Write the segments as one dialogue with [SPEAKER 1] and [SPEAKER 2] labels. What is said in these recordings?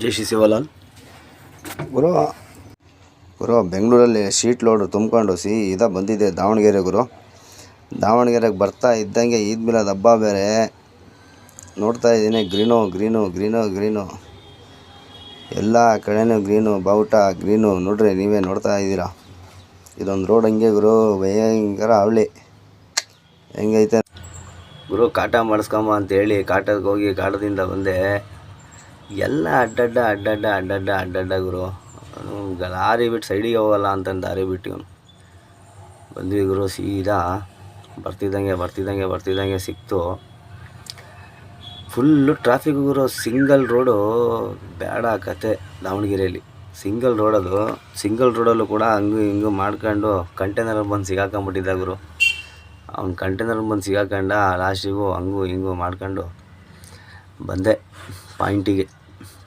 [SPEAKER 1] ಜೈ ಶ್ರೀ ಶಿವಲಾಲ್
[SPEAKER 2] ಗುರು ಗುರು ಬೆಂಗಳೂರಲ್ಲಿ sheet load ತುಂಬಿಕೊಂಡು ಸೀದಾ ಬಂದಿದೆ ದಾವಣಗೆರೆ ಗುರು. ದಾವಣಗೆರೆಗೆ ಬರ್ತಾ ಇದ್ದಂಗೆ ಈದ್ ಮಿಲಾದ್ ಹಬ್ಬ ಬೇರೆ ನೋಡ್ತಾ ಇದ್ದೀನಿ. ಗ್ರೀನು ಗ್ರೀನು ಗ್ರೀನು ಗ್ರೀನು ಎಲ್ಲ ಕಡೆನೂ ಗ್ರೀನು, ಬಾವುಟ ಗ್ರೀನು. ನೋಡ್ರಿ, ನೀವೇ ನೋಡ್ತಾ ಇದ್ದೀರಾ. ಇದೊಂದು ರೋಡ್ ಹಂಗೆ ಗುರು, ಭಯಂಕರ ಅವಳಿ ಹೆಂಗೈತೆ
[SPEAKER 1] ಗುರು. ಕಾಟ ಮಾಡಿಸ್ಕೊಂಬ ಅಂತೇಳಿ ಕಾಟಕ್ಕೆ ಹೋಗಿ ಕಾಟದಿಂದ ಬಂದೆ. ಎಲ್ಲ ಅಡ್ಡಡ್ಡ ಗುರು. ಲಾರಿ ಬಿಟ್ಟು ಸೈಡಿಗೆ ಹೋಗಲ್ಲ ಅಂತಂದು ದಾರಿ ಬಿಟ್ಟು ಇವನು ಬಂದ್ವಿ ಗುರು. ಸೀದಾ ಬರ್ತಿದ್ದಂಗೆ ಸಿಕ್ತು. ಫುಲ್ಲು ಟ್ರಾಫಿಕ್ ಗುರು. ಸಿಂಗಲ್ ರೋಡು ಬೇಡ ಕತೆ ದಾವಣಗೆರೆಯಲ್ಲಿ. ಸಿಂಗಲ್ ರೋಡಲ್ಲೂ ಕೂಡ ಹಂಗೂ ಹಿಂಗೂ ಮಾಡ್ಕೊಂಡು ಕಂಟೈನರ್ ಬಂದು ಸಿಗಾಕೊಂಬಿಟ್ಟಿದ್ದ ಗುರು. ಅವ್ನು ಕಂಟೈನರ್ ಬಂದು ಸಿಗಾಕೊಂಡ. ಲಾಸ್ಟಿಗೂ ಹಂಗೂ ಹಿಂಗೂ ಮಾಡ್ಕೊಂಡು ಬಂದೆ ಪಾಯಿಂಟಿಗೆ.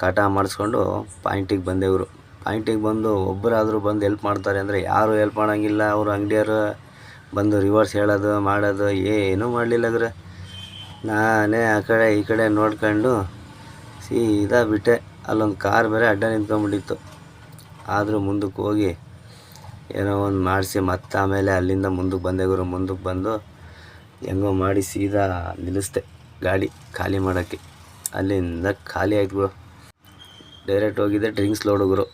[SPEAKER 1] ಕಾಟ ಮಾಡಿಸ್ಕೊಂಡು ಪಾಯಿಂಟಿಗೆ ಬಂದೆ ಗುರು. ಪಾಯಿಂಟಿಗೆ ಬಂದು ಒಬ್ಬರಾದರೂ ಬಂದು ಹೆಲ್ಪ್ ಮಾಡ್ತಾರೆ ಅಂದರೆ ಯಾರೂ ಹೆಲ್ಪ್ ಮಾಡೋಂಗಿಲ್ಲ. ಅವರು ಅಂಗಡಿಯವರು ಬಂದು ರಿವರ್ಸ್ ಹೇಳೋದು ಮಾಡೋದು ಏನೂ ಮಾಡಲಿಲ್ಲ ಗುರು. ನಾನೇ ಆ ಕಡೆ ಈ ಕಡೆ ನೋಡ್ಕೊಂಡು ಸೀದಾ ಬಿಟ್ಟೆ. ಅಲ್ಲೊಂದು ಕಾರ್ ಬೇರೆ ಅಡ್ಡ ನಿಂತ್ಕೊಂಡ್ಬಿಟ್ಟಿತ್ತು. ಆದರೂ ಮುಂದಕ್ಕೆ ಹೋಗಿ ಏನೋ ಒಂದು ಮಾಡಿಸಿ ಮತ್ತೆ ಆಮೇಲೆ ಅಲ್ಲಿಂದ ಮುಂದಕ್ಕೆ ಬಂದೆ ಗುರು. ಮುಂದಕ್ಕೆ ಬಂದು ಹೆಂಗೋ ಮಾಡಿ ಸೀದಾ ನಿಲ್ಲಿಸ್ದೆ ಗಾಡಿ ಖಾಲಿ ಮಾಡೋಕ್ಕೆ. ಅಲ್ಲಿಂದ ಖಾಲಿ ಆಯ್ತು ಗುರು. ಡೈರೆಕ್ಟ್ ಹೋಗಿದ್ದೆ ಡ್ರಿಂಕ್ಸ್ ಲೋಡು ಗುರು.